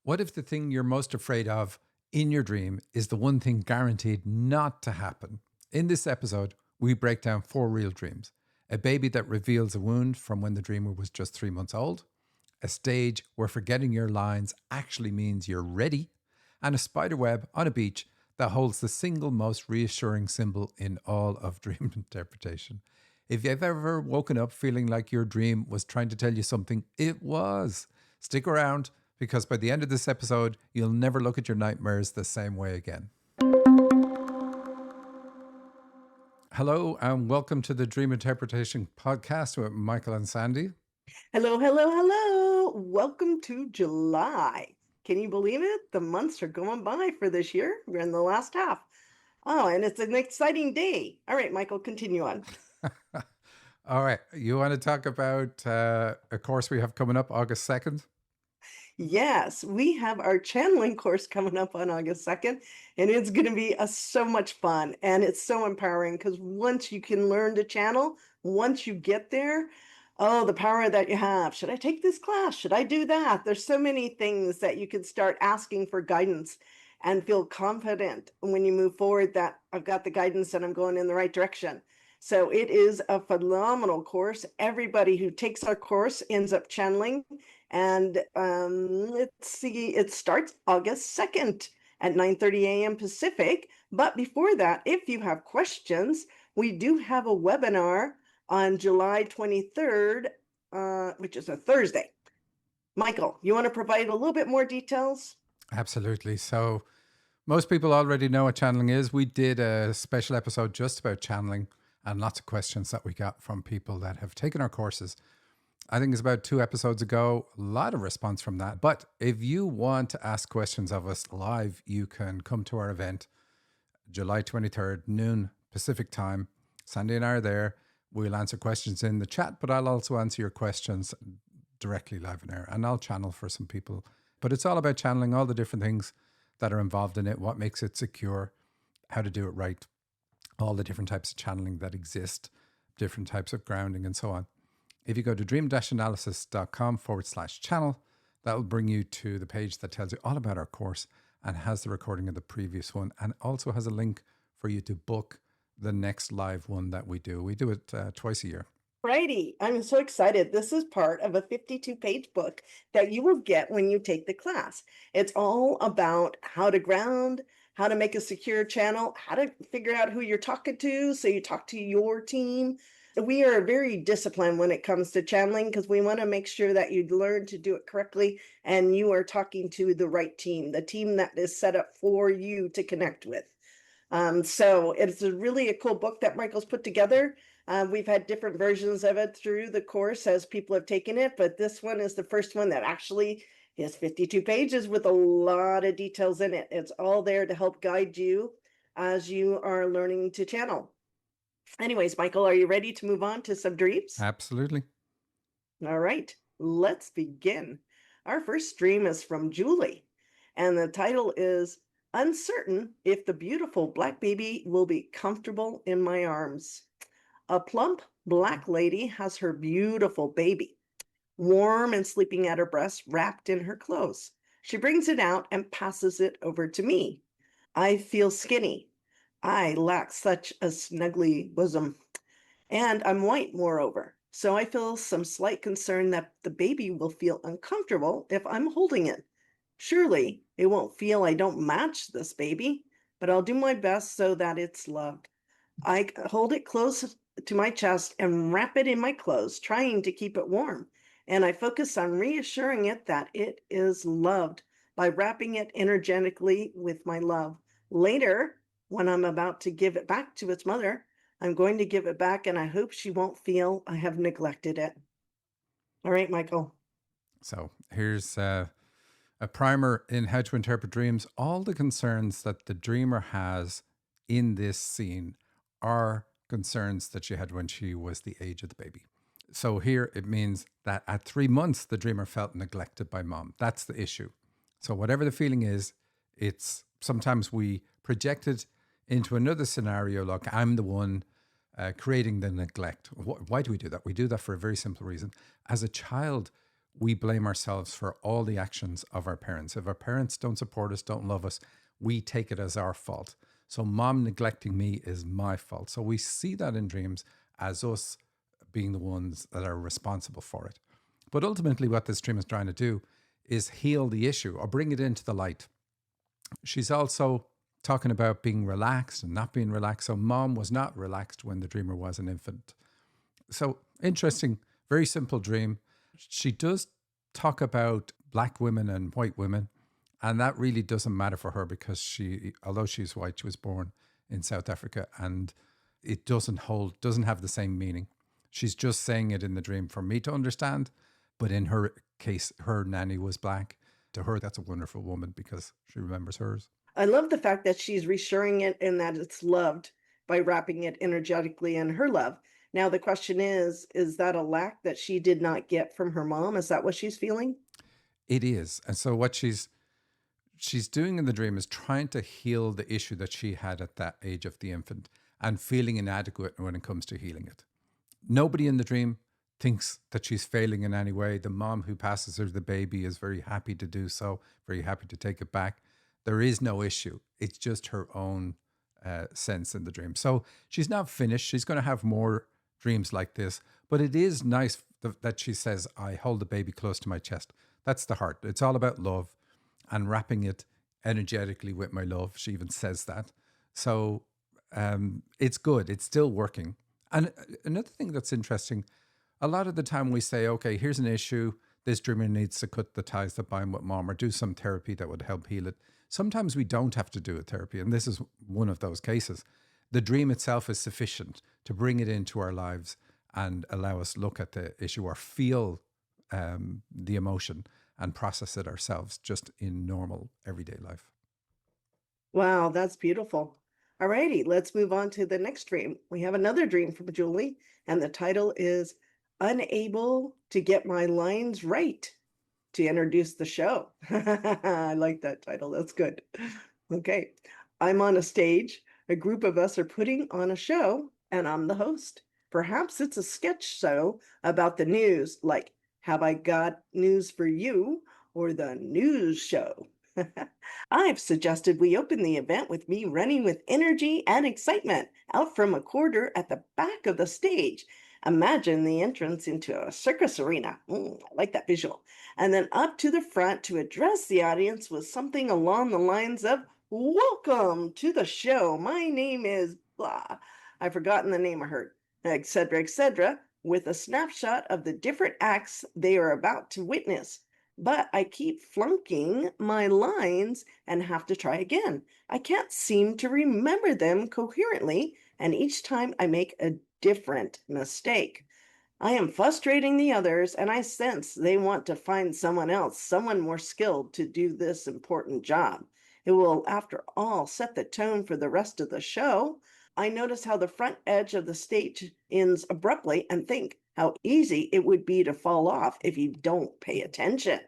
What if the thing you're most afraid of in your dream is the one thing guaranteed not to happen? In this episode, we break down 4 real dreams. A baby that reveals a wound from when the dreamer was just 3 months old, a stage where forgetting your lines actually means you're ready, and a spiderweb on a beach that holds the single most reassuring symbol in all of dream interpretation. If you've ever woken up feeling like your dream was trying to tell you something, it was. Stick around, because by the end of this episode, you'll never look at your nightmares the same way again. Hello, and welcome to the Dream Interpretation Podcast with Michael and Sandy. Hello, hello, hello. Welcome to July. Can you believe it? The months are going by for this year. We're in the last half. Oh, and it's an exciting day. All right, Michael, continue on. All right, you want to talk about a course we have coming up August 2nd? Yes, we have our channeling course coming up on August 2nd, and it's going to be so much fun. And it's so empowering because once you can learn to channel, once you get there, oh, the power that you have. Should I take this class? Should I do that? There's so many things that you can start asking for guidance and feel confident when you move forward that I've got the guidance and I'm going in the right direction. So it is a phenomenal course. Everybody who takes our course ends up channeling. And let's see, it starts August 2nd at 9:30 a.m. Pacific. But before that, if you have questions, we do have a webinar on July 23rd, which is a Thursday. Michael, you want to provide a little bit more details? Absolutely. So most people already know what channeling is. We did a special episode just about channeling and lots of questions that we got from people that have taken our courses. I think it's about 2 episodes ago. A lot of response from that. But if you want to ask questions of us live, you can come to our event, July 23rd, noon Pacific time. Sandy and I are there. We'll answer questions in the chat, but I'll also answer your questions directly live in air, and I'll channel for some people. But it's all about channeling, all the different things that are involved in it, what makes it secure, how to do it right, all the different types of channeling that exist, different types of grounding, and so on. If you go to dream-analysis.com/channel, that will bring you to the page that tells you all about our course and has the recording of the previous one, and also has a link for you to book the next live one that we do. We do it twice a year. Righty. I'm so excited. This is part of a 52-page book that you will get when you take the class. It's all about how to ground, how to make a secure channel, how to figure out who you're talking to, so you talk to your team. We are very disciplined when it comes to channeling because we want to make sure that you learn to do it correctly and you are talking to the right team, the team that is set up for you to connect with. So it's really a cool book that Michael's put together. We've had different versions of it through the course as people have taken it, but this one is the first one that actually is 52 pages with a lot of details in it. It's all there to help guide you as you are learning to channel. Anyways, Michael, are you ready to move on to some dreams? Absolutely. All right, let's begin. Our first dream is from Julie, and the title is Uncertain if the beautiful black baby will be comfortable in my arms. A plump black lady has her beautiful baby, warm and sleeping at her breast, wrapped in her clothes. She brings it out and passes it over to me. I feel skinny. I lack such a snuggly bosom. And I'm white, moreover. So I feel some slight concern that the baby will feel uncomfortable if I'm holding it. Surely it won't feel I don't match this baby, but I'll do my best so that it's loved. I hold it close to my chest and wrap it in my clothes, trying to keep it warm. And I focus on reassuring it that it is loved by wrapping it energetically with my love. Later, when I'm about to give it back to its mother, I'm going to give it back, and I hope she won't feel I have neglected it. All right, Michael. So here's a primer in how to interpret dreams. All the concerns that the dreamer has in this scene are concerns that she had when she was the age of the baby. So here it means that at 3 months, the dreamer felt neglected by mom. That's the issue. So whatever the feeling is, it's sometimes we project it into another scenario. Look, I'm the one creating the neglect. Why do we do that? We do that for a very simple reason. As a child, we blame ourselves for all the actions of our parents. If our parents don't support us, don't love us, we take it as our fault. So mom neglecting me is my fault. So we see that in dreams as us being the ones that are responsible for it. But ultimately, what this dream is trying to do is heal the issue or bring it into the light. She's also talking about being relaxed and not being relaxed. So mom was not relaxed when the dreamer was an infant. So interesting, very simple dream. She does talk about black women and white women, and that really doesn't matter for her because she, although she's white, she was born in South Africa, and it doesn't have the same meaning. She's just saying it in the dream for me to understand, but in her case, her nanny was black. To her, that's a wonderful woman because she remembers hers. I love the fact that she's reassuring it and that it's loved by wrapping it energetically in her love. Now, the question is that a lack that she did not get from her mom? Is that what she's feeling? It is. And so what she's doing in the dream is trying to heal the issue that she had at that age of the infant and feeling inadequate when it comes to healing it. Nobody in the dream thinks that she's failing in any way. The mom who passes her the baby is very happy to do so, very happy to take it back. There is no issue. It's just her own sense in the dream. So she's not finished. She's going to have more dreams like this. But it is nice that she says, I hold the baby close to my chest. That's the heart. It's all about love and wrapping it energetically with my love. She even says that. So it's good. It's still working. And another thing that's interesting, a lot of the time we say, okay, here's an issue. This dreamer needs to cut the ties that bind with mom or do some therapy that would help heal it. Sometimes we don't have to do a therapy. And this is one of those cases. The dream itself is sufficient to bring it into our lives and allow us look at the issue or feel the emotion and process it ourselves just in normal everyday life. Wow, that's beautiful. All righty, let's move on to the next dream. We have another dream from Julie, and the title is Unable to Get My Lines Right, to introduce the show. I like that title. That's good. Okay. I'm on a stage. A group of us are putting on a show, and I'm the host. Perhaps it's a sketch show about the news, like Have I Got News for You or the News Show. I've suggested we open the event with me running with energy and excitement out from a corridor at the back of the stage. Imagine the entrance into a circus arena. I like that visual. And then up to the front to address the audience with something along the lines of, welcome to the show. My name is blah. I've forgotten the name I heard, etc., with a snapshot of the different acts they are about to witness. But I keep flunking my lines and have to try again. I can't seem to remember them coherently, and each time I make a different mistake. I am frustrating the others, and I sense they want to find someone else, someone more skilled to do this important job. It will, after all, set the tone for the rest of the show. I notice how the front edge of the stage ends abruptly and think how easy it would be to fall off if you don't pay attention.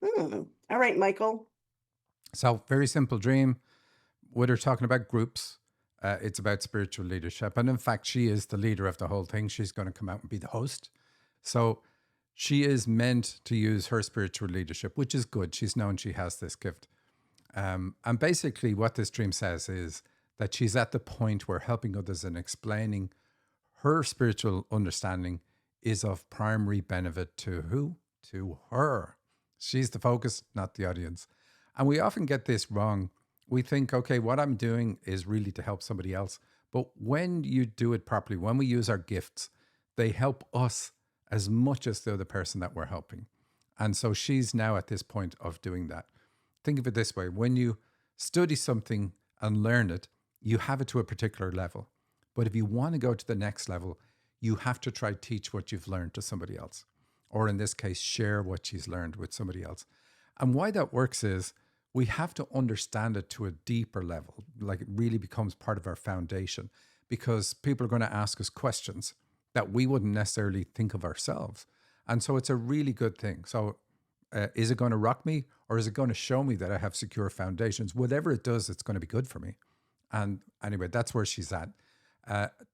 All right, Michael. So very simple dream. When we're talking about groups, it's about spiritual leadership. And in fact, she is the leader of the whole thing. She's going to come out and be the host. So she is meant to use her spiritual leadership, which is good. She's known she has this gift. And basically what this dream says is that she's at the point where helping others and explaining her spiritual understanding is of primary benefit to who? To her. She's the focus, not the audience. And we often get this wrong. We think, okay, what I'm doing is really to help somebody else. But when you do it properly, when we use our gifts, they help us as much as the other person that we're helping. And so she's now at this point of doing that. Think of it this way. When you study something and learn it, you have it to a particular level. But if you want to go to the next level, you have to try to teach what you've learned to somebody else. Or in this case, share what she's learned with somebody else. And why that works is we have to understand it to a deeper level, like it really becomes part of our foundation, because people are going to ask us questions that we wouldn't necessarily think of ourselves. And so it's a really good thing. So is it going to rock me, or is it going to show me that I have secure foundations? Whatever it does, it's going to be good for me. And anyway, that's where she's at.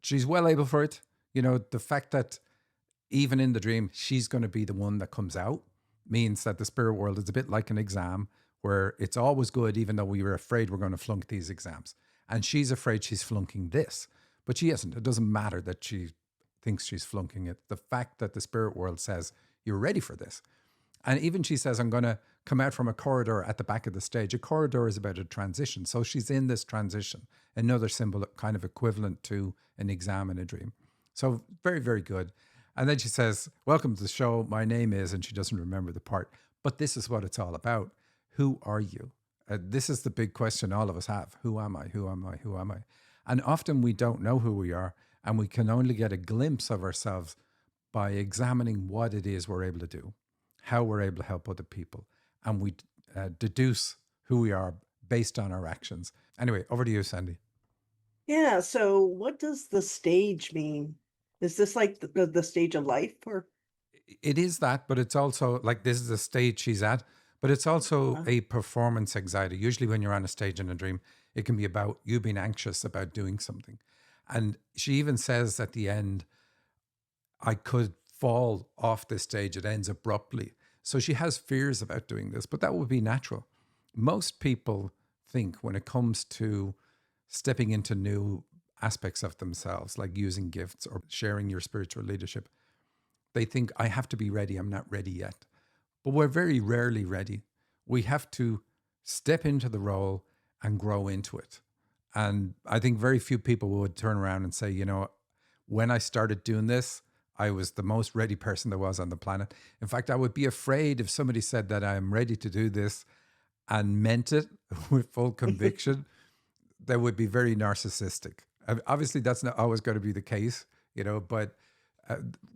She's well able for it. You know, the fact that even in the dream, she's going to be the one that comes out means that the spirit world is a bit like an exam where it's always good, even though we were afraid we're going to flunk these exams. And she's afraid she's flunking this, but she isn't. It doesn't matter that she thinks she's flunking it. The fact that the spirit world says, you're ready for this. And even she says, I'm going to come out from a corridor at the back of the stage. A corridor is about a transition. So she's in this transition, another symbol kind of equivalent to an exam in a dream. So very, very good. And then she says, welcome to the show. My name is, and she doesn't remember the part, but this is what it's all about. Who are you? This is the big question all of us have. Who am I? Who am I? Who am I? And often we don't know who we are, and we can only get a glimpse of ourselves by examining what it is we're able to do, how we're able to help other people, and we deduce who we are based on our actions. Anyway, over to you, Sandy. Yeah. So what does the stage mean? Is this like the stage of life, or? It is that, but it's also like this is the stage she's at, but it's also Uh, a performance anxiety. Usually when you're on a stage in a dream, it can be about you being anxious about doing something. And she even says at the end, I could fall off this stage. It ends abruptly. So she has fears about doing this, but that would be natural. Most people think when it comes to stepping into new aspects of themselves, like using gifts or sharing your spiritual leadership, they think, I have to be ready. I'm not ready yet. But we're very rarely ready. We have to step into the role and grow into it. And I think very few people would turn around and say, you know, when I started doing this, I was the most ready person there was on the planet. In fact, I would be afraid if somebody said that I am ready to do this and meant it with full conviction, they would be very narcissistic. Obviously, that's not always going to be the case, you know, but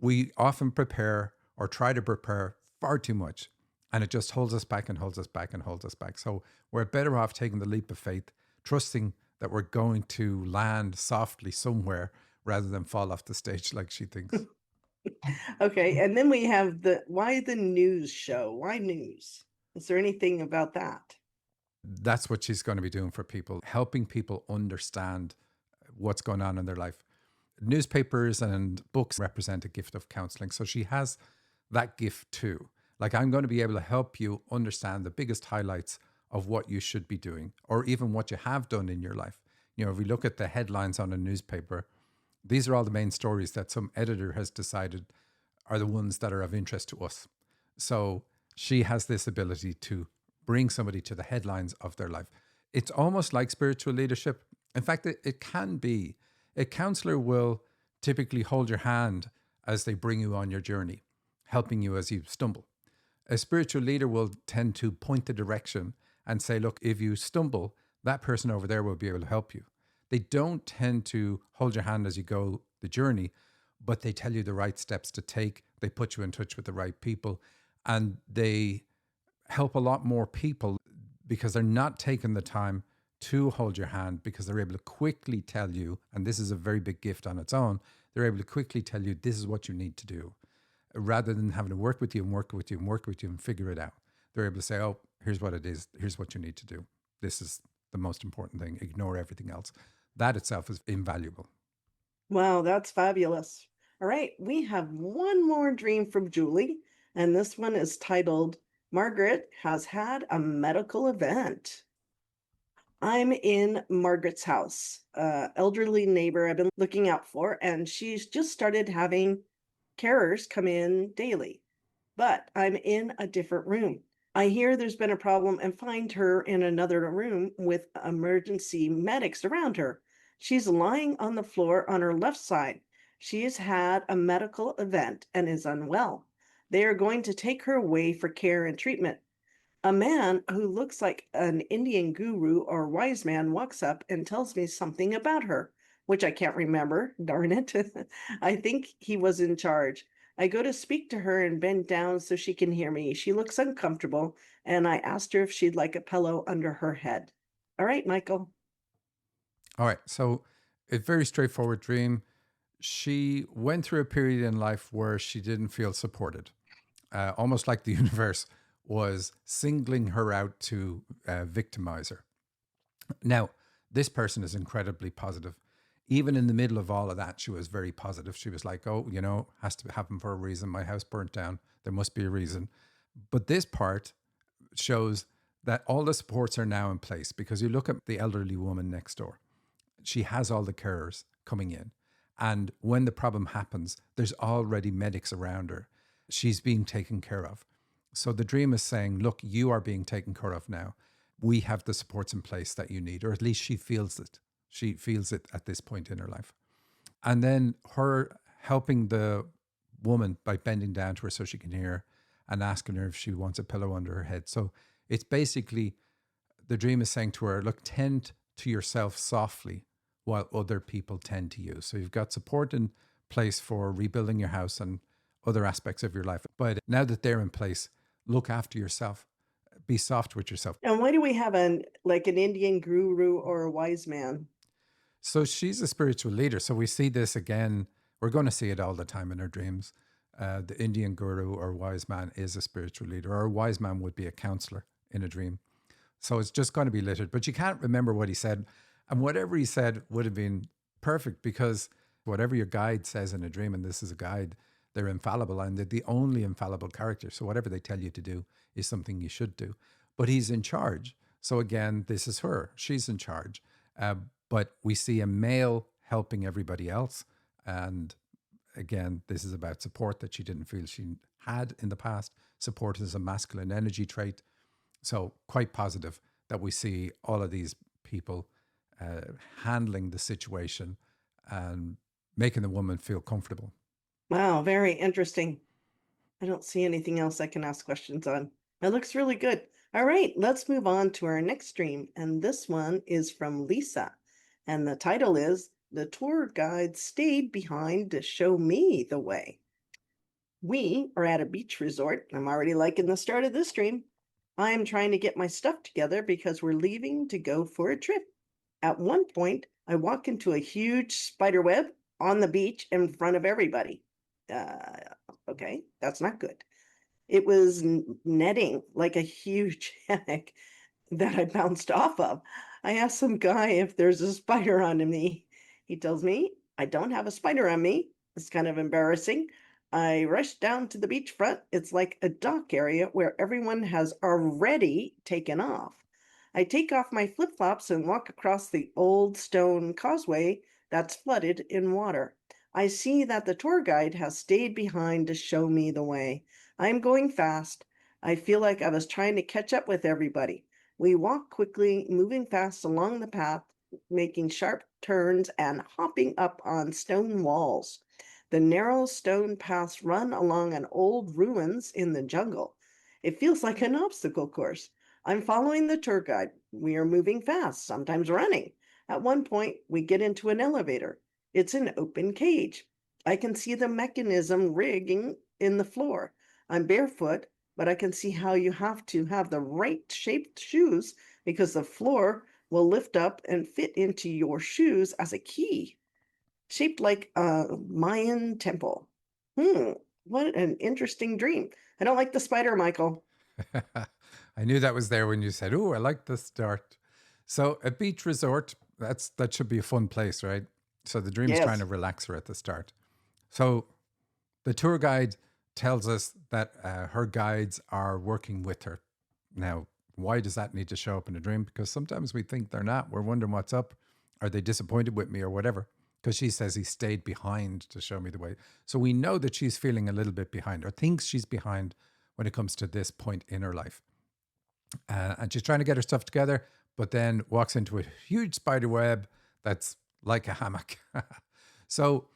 we often prepare or try to prepare far too much, and it just holds us back and holds us back and holds us back. So we're better off taking the leap of faith, trusting that we're going to land softly somewhere rather than fall off the stage like she thinks. Okay, and then we have why the news show? Why news? Is there anything about that? That's what she's going to be doing for people, helping people understand what's going on in their life. Newspapers and books represent a gift of counseling. So she has that gift too. Like, I'm going to be able to help you understand the biggest highlights of what you should be doing, or even what you have done in your life. You know, if we look at the headlines on a newspaper, these are all the main stories that some editor has decided are the ones that are of interest to us. So she has this ability to bring somebody to the headlines of their life. It's almost like spiritual leadership. In fact, it can be. A counselor will typically hold your hand as they bring you on your journey, helping you as you stumble. A spiritual leader will tend to point the direction and say, look, if you stumble, that person over there will be able to help you. They don't tend to hold your hand as you go the journey, but they tell you the right steps to take. They put you in touch with the right people, and they help a lot more people because they're not taking the time to hold your hand, because they're able to quickly tell you, and this is a very big gift on its own, they're able to quickly tell you this is what you need to do, rather than having to work with you and work with you and work with you and figure it out. They're able to say, oh, here's what it is. Here's what you need to do. This is the most important thing. Ignore everything else. That itself is invaluable. Wow, that's fabulous. All right, we have one more dream from Julie, and this one is titled Margaret has had a medical event. I'm in Margaret's house, elderly neighbor I've been looking out for, and she's just started having carers come in daily. But I'm in a different room. I hear there's been a problem and find her in another room with emergency medics around her. She's lying on the floor on her left side. She has had a medical event and is unwell. They are going to take her away for care and treatment. A man who looks like an Indian guru or wise man walks up and tells me something about her, which I can't remember, darn it. I think he was in charge. I go to speak to her and bend down so she can hear me. She looks uncomfortable, and I asked her if she'd like a pillow under her head. All right, Michael. All right. So, a very straightforward dream. She went through a period in life where she didn't feel supported, almost like the universe was singling her out to victimize her. Now, this person is incredibly positive. Even in the middle of all of that, she was very positive. She was like, oh, you know, has to happen for a reason. My house burnt down. There must be a reason. But this part shows that all the supports are now in place, because you look at the elderly woman next door. She has all the carers coming in. And when the problem happens, there's already medics around her. She's being taken care of. So the dream is saying, look, you are being taken care of now. We have the supports in place that you need, or at least she feels it. She feels it at this point in her life. And then her helping the woman by bending down to her so she can hear, and asking her if she wants a pillow under her head. So it's basically, the dream is saying to her, look, tend to yourself softly while other people tend to you. So you've got support in place for rebuilding your house and other aspects of your life. But now that they're in place, look after yourself. Be soft with yourself. And why do we have an Indian guru or a wise man? So she's a spiritual leader. So we see this again. We're going to see it all the time in our dreams. The Indian guru or wise man is a spiritual leader, or a wise man would be a counselor in a dream. So it's just going to be littered, but you can't remember what he said. And whatever he said would have been perfect, because whatever your guide says in a dream, and this is a guide, they're infallible and they're the only infallible character. So whatever they tell you to do is something you should do. But he's in charge. So again, this is her. She's in charge. But we see a male helping everybody else. And again, this is about support that she didn't feel she had in the past. Support is a masculine energy trait. So quite positive that we see all of these people handling the situation and making the woman feel comfortable. Wow, very interesting. I don't see anything else I can ask questions on. It looks really good. All right, let's move on to our next stream. And this one is from Lisa. And the title is The Tour Guide Stayed Behind to Show Me the Way. We are at a beach resort. I'm already liking the start of this stream. I am trying to get my stuff together because we're leaving to go for a trip. At one point, I walk into a huge spider web on the beach in front of everybody. Okay, that's not good. It was netting like a huge hammock that I bounced off of. I asked some guy if there's a spider on me. He tells me I don't have a spider on me. It's kind of embarrassing. I rush down to the beachfront. It's like a dock area where everyone has already taken off. I take off my flip-flops and walk across the old stone causeway that's flooded in water. I see that the tour guide has stayed behind to show me the way. I'm going fast. I feel like I was trying to catch up with everybody. We walk quickly, moving fast along the path, making sharp turns and hopping up on stone walls. The narrow stone paths run along an old ruins in the jungle. It feels like an obstacle course. I'm following the tour guide. We are moving fast, sometimes running. At one point, we get into an elevator. It's an open cage. I can see the mechanism rigging in the floor. I'm barefoot, but I can see how you have to have the right shaped shoes because the floor will lift up and fit into your shoes as a key, shaped like a Mayan temple. What an interesting dream. I don't like the spider, Michael. I knew that was there when you said, "Oh, I like the start." So a beach resort, that should be a fun place, right? So the dream is trying to relax her at the start. So the tour guide tells us that her guides are working with her. Now, why does that need to show up in a dream? Because sometimes we think they're not. We're wondering what's up. Are they disappointed with me or whatever? Because she says he stayed behind to show me the way. So we know that she's feeling a little bit behind, or thinks she's behind when it comes to this point in her life. And she's trying to get her stuff together, but then walks into a huge spider web that's like a hammock. So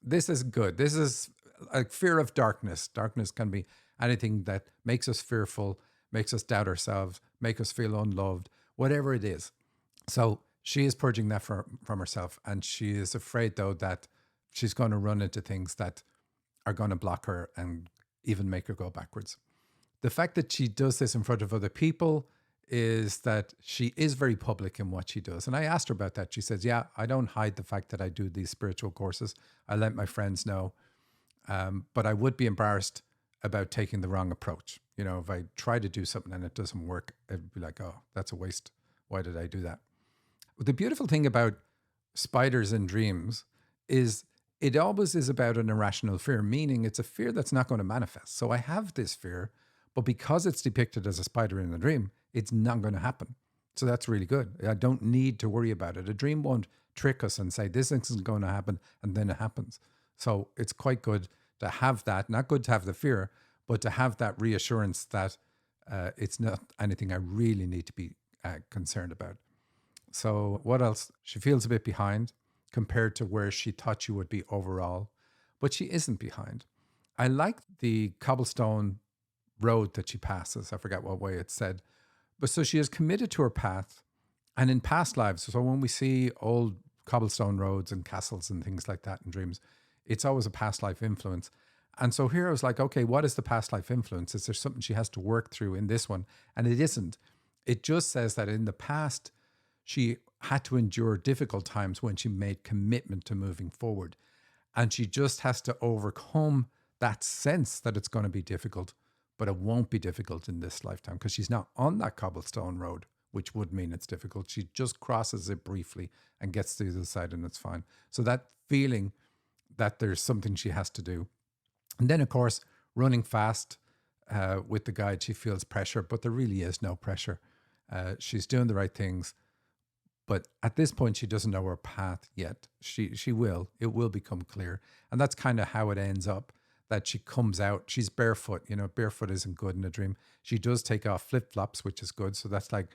this is good. This is like fear of darkness. Darkness can be anything that makes us fearful, makes us doubt ourselves, make us feel unloved, whatever it is. So she is purging that from herself. And she is afraid, though, that she's going to run into things that are going to block her and even make her go backwards. The fact that she does this in front of other people is that she is very public in what she does. And I asked her about that. She says, yeah, I don't hide the fact that I do these spiritual courses. I let my friends know. But I would be embarrassed about taking the wrong approach. You know, if I try to do something and it doesn't work, it'd be like, oh, that's a waste. Why did I do that? But the beautiful thing about spiders in dreams is it always is about an irrational fear, meaning it's a fear that's not going to manifest. So I have this fear, But because it's depicted as a spider in the dream, it's not going to happen. So that's really good. I don't need to worry about it. A dream won't trick us and say this isn't going to happen, and then it happens. So it's quite good to have that. Not good to have the fear, but to have that reassurance that it's not anything I really need to be concerned about. So what else? She feels a bit behind compared to where she thought she would be overall, but she isn't behind. I like the cobblestone road that she passes. I forget what way it's said. But so she is committed to her path. And in past lives, so when we see old cobblestone roads and castles and things like that in dreams, it's always a past life influence. And so here I was like, okay, what is the past life influence? Is there something she has to work through in this one? And it isn't. It just says that in the past, she had to endure difficult times when she made commitment to moving forward. And she just has to overcome that sense that it's going to be difficult, but it won't be difficult in this lifetime because she's not on that cobblestone road, which would mean it's difficult. She just crosses it briefly and gets to the other side and it's fine. So that feeling that there's something she has to do. And then, of course, running fast with the guide, she feels pressure, but there really is no pressure. She's doing the right things. But at this point, she doesn't know her path yet. She will. It will become clear. And that's kind of how it ends up, that she comes out. She's barefoot. Barefoot isn't good in a dream. She does take off flip-flops, which is good. So that's like,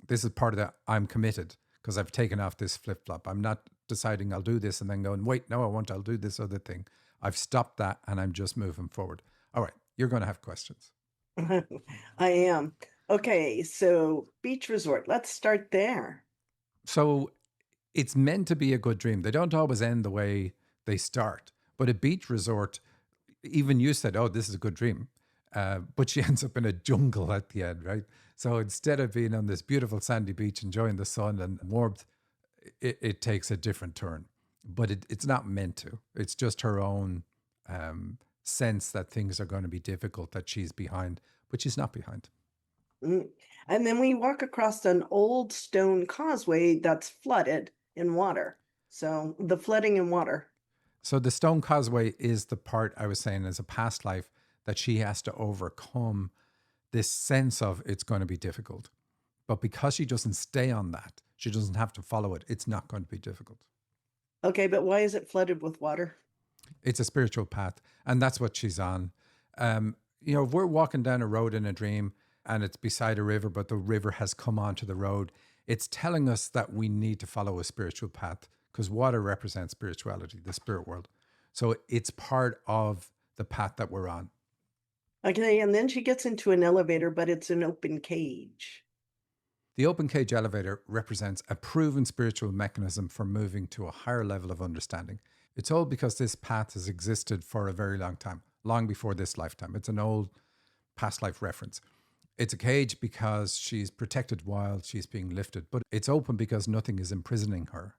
this is part of that. I'm committed because I've taken off this flip-flop. I'm not deciding I'll do this and then going, wait, no, I'll do this other thing. I've stopped that and I'm just moving forward. All right. You're going to have questions. I am. Okay, so beach resort. Let's start there. So it's meant to be a good dream. They don't always end the way they start. But a beach resort, even you said, oh, this is a good dream. But she ends up in a jungle at the end, right? So instead of being on this beautiful sandy beach, enjoying the sun and warmth, it takes a different turn. But it's not meant to. It's just her own sense that things are going to be difficult, that she's behind, but she's not behind. Mm. And then we walk across an old stone causeway that's flooded in water. So the flooding in water. So the stone causeway is the part I was saying as a past life that she has to overcome this sense of it's going to be difficult. But because she doesn't stay on that, she doesn't have to follow it. It's not going to be difficult. Okay, but why is it flooded with water? It's a spiritual path. And that's what she's on. If we're walking down a road in a dream and it's beside a river, but the river has come onto the road, it's telling us that we need to follow a spiritual path because water represents spirituality, the spirit world. So it's part of the path that we're on. Okay, and then she gets into an elevator, but it's an open cage. The open cage elevator represents a proven spiritual mechanism for moving to a higher level of understanding. It's all because this path has existed for a very long time, long before this lifetime. It's an old past life reference. It's a cage because she's protected while she's being lifted, but it's open because nothing is imprisoning her.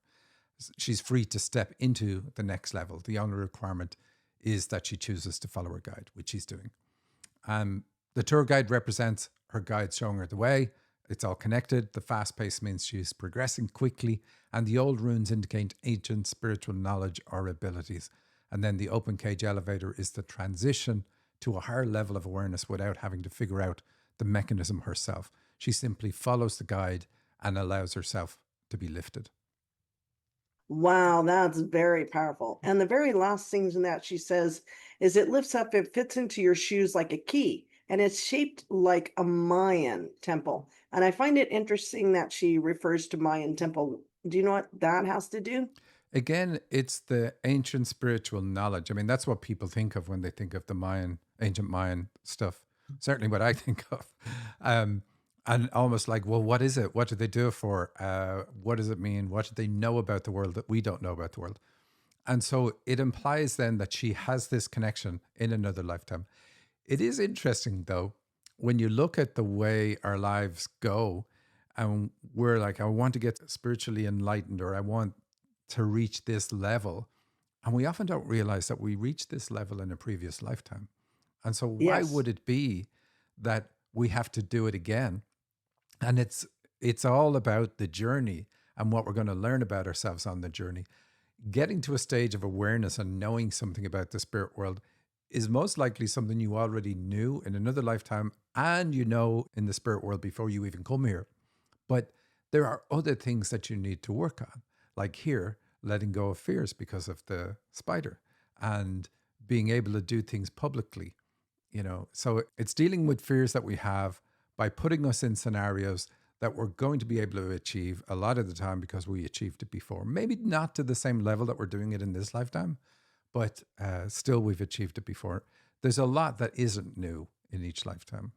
She's free to step into the next level. The only requirement is that she chooses to follow her guide, which she's doing. The tour guide represents her guide showing her the way. It's all connected. The fast pace means she's progressing quickly, and the old runes indicate ancient spiritual knowledge or abilities. And then the open cage elevator is the transition to a higher level of awareness without having to figure out the mechanism herself. She simply follows the guide and allows herself to be lifted. Wow, that's very powerful. And the very last things in that she says is it lifts up, it fits into your shoes like a key, and it's shaped like a Mayan temple. And I find it interesting that she refers to Mayan temple. Do you know what that has to do? Again, it's the ancient spiritual knowledge. I mean, that's what people think of when they think of the ancient Mayan stuff. Certainly what I think of. And almost like, well, what is it? What did they do it for? What does it mean? What do they know about the world that we don't know about the world? And so it implies then that she has this connection in another lifetime. It is interesting, though, when you look at the way our lives go and we're like, I want to get spiritually enlightened, or I want to reach this level. And we often don't realize that we reached this level in a previous lifetime. And so why Yes. would it be that we have to do it again? And it's all about the journey and what we're going to learn about ourselves on the journey. Getting to a stage of awareness and knowing something about the spirit world is most likely something you already knew in another lifetime and you know in the spirit world before you even come here. But there are other things that you need to work on, like here, letting go of fears because of the spider and being able to do things publicly, So it's dealing with fears that we have by putting us in scenarios that we're going to be able to achieve a lot of the time because we achieved it before. Maybe not to the same level that we're doing it in this lifetime, but still we've achieved it before. There's a lot that isn't new in each lifetime.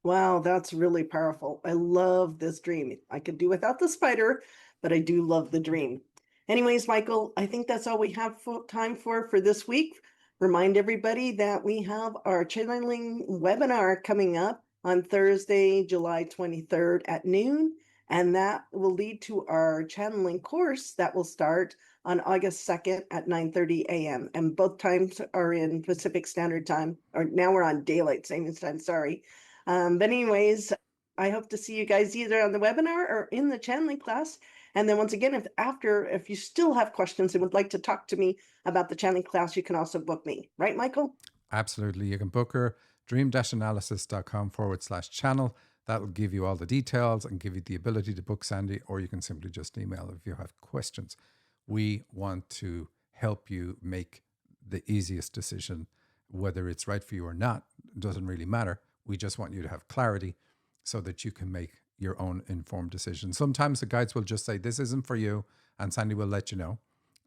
Wow, that's really powerful. I love this dream. I could do without the spider, but I do love the dream. Anyways, Michael, I think that's all we have time for this week. Remind everybody that we have our channeling webinar coming up on Thursday, July 23rd at noon, and that will lead to our channeling course that will start on August 2nd at 9:30 a.m. And both times are in Pacific Standard Time, or now we're on Daylight Savings Time, sorry. But anyways, I hope to see you guys either on the webinar or in the channeling class. And then once again, if you still have questions and would like to talk to me about the channeling class, you can also book me. Right, Michael? Absolutely. You can book her dream-analysis.com/channel. That'll give you all the details and give you the ability to book Sandy, or you can simply just email if you have questions. We want to help you make the easiest decision, whether it's right for you or not. It doesn't really matter. We just want you to have clarity so that you can make your own informed decision. Sometimes the guides will just say, this isn't for you, and Sandy will let you know.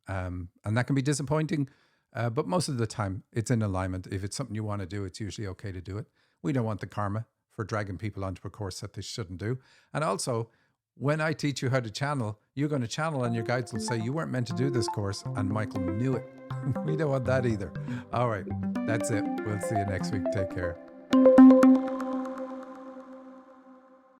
And that can be disappointing, but most of the time it's in alignment. If it's something you want to do, it's usually okay to do it. We don't want the karma for dragging people onto a course that they shouldn't do. And also, when I teach you how to channel, you're going to channel and your guides will say, you weren't meant to do this course, and Michael knew it. We don't want that either. All right, that's it. We'll see you next week. Take care.